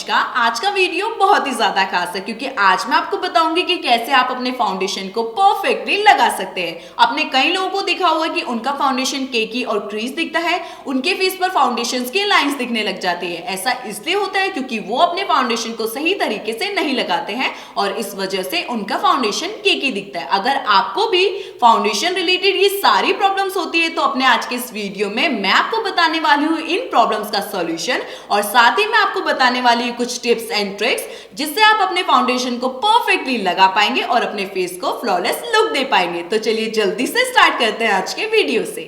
अनुष्का। आज का वीडियो बहुत ही ज्यादा खास है क्योंकि आज मैं आपको बताऊंगी कि कैसे आप अपने फाउंडेशन को परफेक्टली लगा सकते हैं। आपने कई लोगों को देखा होगा कि उनका फाउंडेशन केकी और क्रीज दिखता है, उनके फेस पर फाउंडेशन की लाइंस दिखने लग जाती है। ऐसा इसलिए होता है क्योंकि वो अपने फाउंडेशन को सही तरीके से नहीं लगाते हैं और इस वजह से उनका फाउंडेशन केकी दिखता है। अगर आपको भी फाउंडेशन रिलेटेड ये सारी प्रॉब्लम्स होती है तो अपने आज के इस वीडियो में मैं आपको बताने वाली हूँ इन प्रॉब्लम्स का सॉल्यूशन और साथ ही मैं आपको बताने वाली हूँ कुछ टिप्स एंड ट्रिक्स जिससे आप अपने फाउंडेशन को परफेक्टली लगा पाएंगे और अपने फेस को फ्लॉलेस लुक दे पाएंगे। तो चलिए जल्दी से स्टार्ट करते हैं आज के वीडियो से।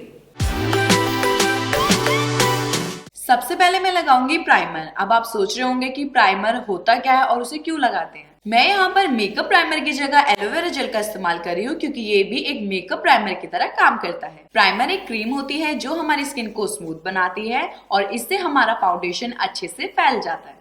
सबसे पहले मैं लगाऊंगी प्राइमर। अब आप सोच रहे होंगे कि प्राइमर होता क्या है और उसे क्यों लगाते हैं। मैं यहाँ पर मेकअप प्राइमर की जगह एलोवेरा जेल का इस्तेमाल कर रही हूँ क्योंकि ये भी एक मेकअप प्राइमर की तरह काम करता है। प्राइमर एक क्रीम होती है जो हमारी स्किन को स्मूथ बनाती है और इससे हमारा फाउंडेशन अच्छे से फैल जाता है।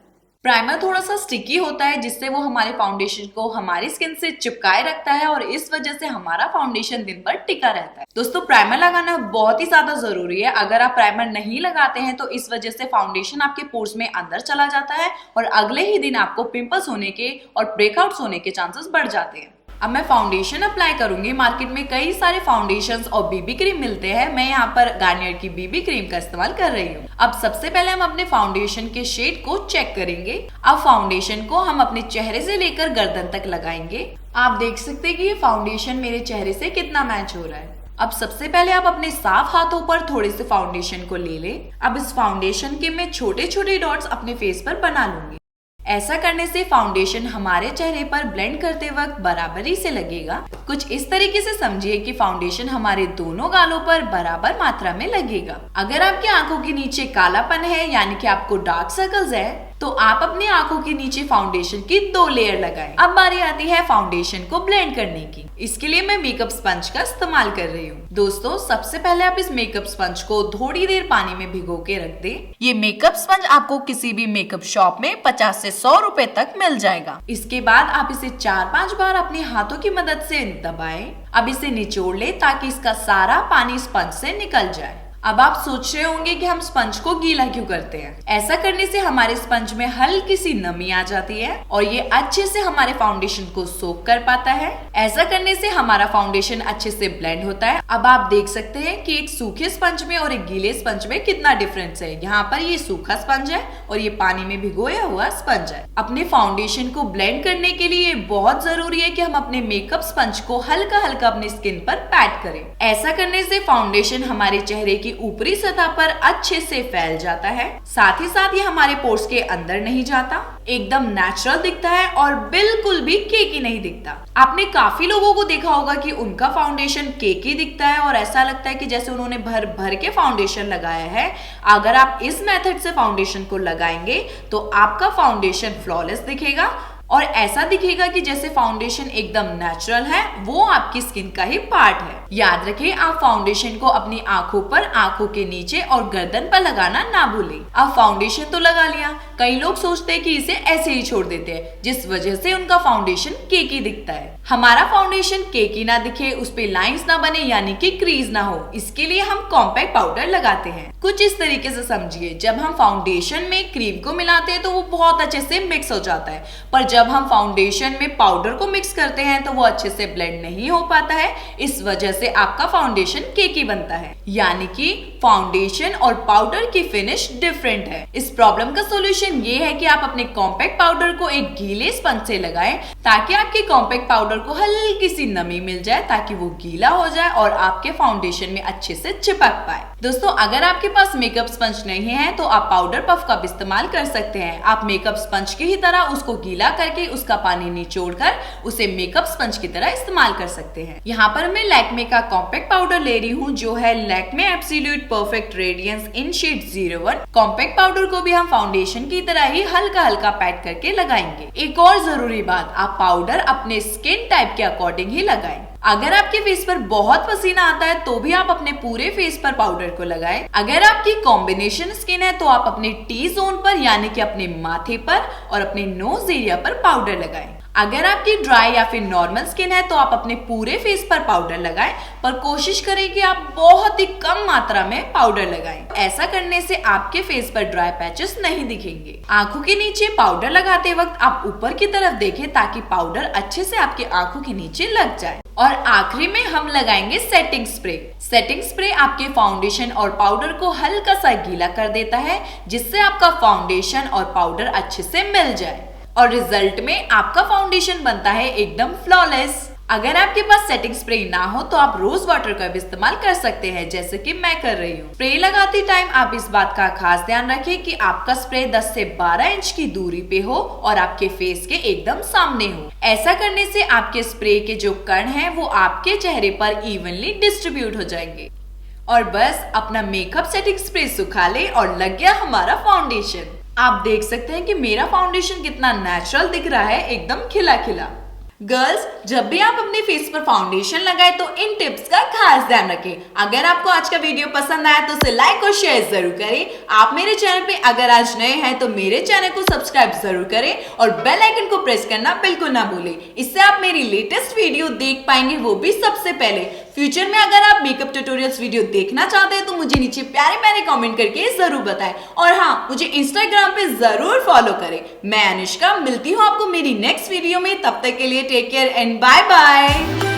प्राइमर थोड़ा सा स्टिकी होता है जिससे वो हमारे फाउंडेशन को हमारी स्किन से चिपकाए रखता है और इस वजह से हमारा फाउंडेशन दिन भर टिका रहता है। दोस्तों प्राइमर लगाना बहुत ही ज्यादा जरूरी है। अगर आप प्राइमर नहीं लगाते हैं तो इस वजह से फाउंडेशन आपके पोर्स में अंदर चला जाता है और अगले ही दिन आपको पिंपल्स होने के और ब्रेकआउट्स होने के चांसेस बढ़ जाते हैं। अब मैं फाउंडेशन अप्लाई करूंगी। मार्केट में कई सारे फाउंडेशंस और बीबी क्रीम मिलते हैं। मैं यहाँ पर गार्नियर की बीबी क्रीम का इस्तेमाल कर रही हूँ। अब सबसे पहले हम अपने फाउंडेशन के शेड को चेक करेंगे। अब फाउंडेशन को हम अपने चेहरे से लेकर गर्दन तक लगाएंगे। आप देख सकते हैं कि ये फाउंडेशन मेरे चेहरे से कितना मैच हो रहा है। अब सबसे पहले आप अपने साफ हाथों पर थोड़े से फाउंडेशन को ले लें। अब इस फाउंडेशन के मैं छोटे छोटे डॉट्स अपने फेस पर बना लूंगी। ऐसा करने से फाउंडेशन हमारे चेहरे पर ब्लेंड करते वक्त बराबरी से लगेगा। कुछ इस तरीके से समझिए कि फाउंडेशन हमारे दोनों गालों पर बराबर मात्रा में लगेगा। अगर आपकी आंखों के नीचे कालापन है यानी कि आपको डार्क सर्कल्स है तो आप अपनी आंखों के नीचे फाउंडेशन की 2 लेयर लगाएं। अब बारी आती है फाउंडेशन को ब्लेंड करने की। इसके लिए मैं मेकअप स्पंज का इस्तेमाल कर रही हूँ। दोस्तों सबसे पहले आप इस मेकअप स्पंज को थोड़ी देर पानी में भिगो के रख दें। ये मेकअप स्पंज आपको किसी भी मेकअप शॉप में 50 से 100 रुपए तक मिल जाएगा। इसके बाद आप इसे 4-5 बार अपने हाथों की मदद से दबाएं। अब इसे निचोड़ ले ताकि इसका सारा पानी स्पंज से निकल जाए। अब आप सोच रहे होंगे कि हम स्पंज को गीला क्यों करते हैं। ऐसा करने से हमारे स्पंज में हल्की सी नमी आ जाती है और ये अच्छे से हमारे फाउंडेशन को सोक कर पाता है। ऐसा करने से हमारा फाउंडेशन अच्छे से ब्लेंड होता है। अब आप देख सकते हैं कि एक सूखे स्पंज में और एक गीले स्पंज में कितना डिफरेंस है। यहाँ पर ये सूखा स्पंज है और ये पानी में भिगोया हुआ स्पंज है। अपने फाउंडेशन को ब्लेंड करने के लिए बहुत जरूरी है कि हम अपने मेकअप स्पंज को हल्का हल्का अपनी स्किन पर पैट करें। ऐसा करने से फाउंडेशन हमारे चेहरे की ऊपरी सतह पर अच्छे से फैल जाता है। साथ ही साथ ये हमारे पोर्स के अंदर नहीं जाता, एकदम नेचुरल दिखता है और बिल्कुल भी केकी नहीं दिखता। आपने काफी लोगों को देखा होगा कि उनका फाउंडेशन केकी दिखता है और ऐसा लगता है कि जैसे उन्होंने भर भर के फाउंडेशन लगाया है। अगर आप इस मेथड से फाउंडेशन को लगाएंगे तो आपका फाउंडेशन फ्लॉलेस दिखेगा और ऐसा दिखेगा कि जैसे फाउंडेशन एकदम नेचुरल है, वो आपकी स्किन का ही पार्ट है। याद रखें आप फाउंडेशन को अपनी आंखों पर, आंखों के नीचे और गर्दन पर लगाना ना भूलें। अब फाउंडेशन तो लगा लिया, कई लोग सोचते हैं कि इसे ऐसे ही छोड़ देते हैं जिस वजह से उनका फाउंडेशन केकी दिखता है। हमारा फाउंडेशन केकी ना दिखे, उस पे लाइंस ना बने यानी कि क्रीज ना हो, इसके लिए हम कॉम्पैक्ट पाउडर लगाते हैं। कुछ इस तरीके से समझिए, जब हम फाउंडेशन में क्रीम को मिलाते हैं तो वो बहुत अच्छे से मिक्स हो जाता है, पर जब हम फाउंडेशन में पाउडर को मिक्स करते हैं तो वो अच्छे से ब्लेंड नहीं हो पाता है। इस वजह से आपका फाउंडेशन केकी बनता है, यानी कि फाउंडेशन और पाउडर की फिनिश डिफरेंट है। इस प्रॉब्लम का सॉल्यूशन ये है कि आप अपने कॉम्पैक्ट पाउडर को एक गीले स्पंज से लगाएं ताकि आपके कॉम्पैक्ट पाउडर को हल्की सी नमी मिल जाए ताकि वो गीला हो जाए और आपके फाउंडेशन में अच्छे से चिपक पाए। दोस्तों अगर आपके पास मेकअप स्पंज नहीं है तो आप पाउडर पफ का भी इस्तेमाल कर सकते हैं। आप मेकअप स्पंज की ही तरह उसको गीला करके उसका पानी निचोड़कर उसे मेकअप स्पंज की तरह इस्तेमाल कर सकते हैं। यहाँ पर मैं लैक्मे का कॉम्पैक्ट पाउडर ले रही हूँ जो है लैक्मे एब्सोल्यूट परफेक्ट रेडियंस इन शेड 01। कॉम्पैक्ट पाउडर को भी हम फाउंडेशन की तरह ही हल्का हल्का पैट करके लगाएंगे। एक और जरूरी बात, आप पाउडर अपने स्किन टाइप के अकॉर्डिंग ही लगाएं। अगर आपके फेस पर बहुत पसीना आता है तो भी आप अपने पूरे फेस पर पाउडर को लगाएं। अगर आपकी कॉम्बिनेशन स्किन है तो आप अपने टी जोन पर यानी कि अपने माथे पर और अपने नोज एरिया पर पाउडर लगाएं। अगर आपकी ड्राई या फिर नॉर्मल स्किन है तो आप अपने पूरे फेस पर पाउडर लगाएं, पर कोशिश करें कि आप बहुत ही कम मात्रा में पाउडर लगाएं। ऐसा करने से आपके फेस पर ड्राई पैचेस नहीं दिखेंगे। आंखों के नीचे पाउडर लगाते वक्त आप ऊपर की तरफ देखें ताकि पाउडर अच्छे से आपकी आंखों के नीचे लग जाए। और आखिरी में हम लगाएंगे सेटिंग स्प्रे। सेटिंग स्प्रे आपके फाउंडेशन और पाउडर को हल्का सा गीला कर देता है, जिससे आपका फाउंडेशन और पाउडर अच्छे से मिल जाए और रिजल्ट में आपका फाउंडेशन बनता है एकदम फ्लॉलेस। अगर आपके पास सेटिंग स्प्रे ना हो तो आप रोज वाटर का भी इस्तेमाल कर सकते हैं, जैसे कि मैं कर रही हूँ। स्प्रे लगाते टाइम आप इस बात का खास ध्यान रखें कि आपका स्प्रे 10 से 12 इंच की दूरी पे हो और आपके फेस के एकदम सामने हो। ऐसा करने से आपके स्प्रे के जो कण हैं वो आपके चेहरे पर इवनली डिस्ट्रीब्यूट हो जाएंगे। और बस अपना मेकअप सेटिंग स्प्रे सुखा ले और लग गया हमारा फाउंडेशन। आप देख सकते हैं कि मेरा फाउंडेशन कितना नेचुरल दिख रहा है, एकदम खिला खिला। गर्ल्स, जब भी आप अपने फेस पर फाउंडेशन लगाए तो इन टिप्स का खास ध्यान रखें। अगर आपको आज का वीडियो पसंद आया तो उसे लाइक और शेयर जरूर करें। आप मेरे चैनल पे अगर आज नए हैं तो मेरे चैनल को सब्सक्राइब जरूर करें और बेल आइकन को प्रेस करना बिल्कुल ना भूलें। इससे आप मेरी लेटेस्ट वीडियो देख पाएंगे, वो भी सबसे पहले। फ्यूचर में अगर आप मेकअप ट्यूटोरियल्स वीडियो देखना चाहते हैं तो मुझे नीचे प्यारे प्यारे कमेंट करके जरूर बताएं। और हाँ, मुझे इंस्टाग्राम पे जरूर फॉलो करें। मैं अनुष्का, मिलती हूँ आपको मेरी नेक्स्ट वीडियो में। तब तक के लिए take care and bye bye.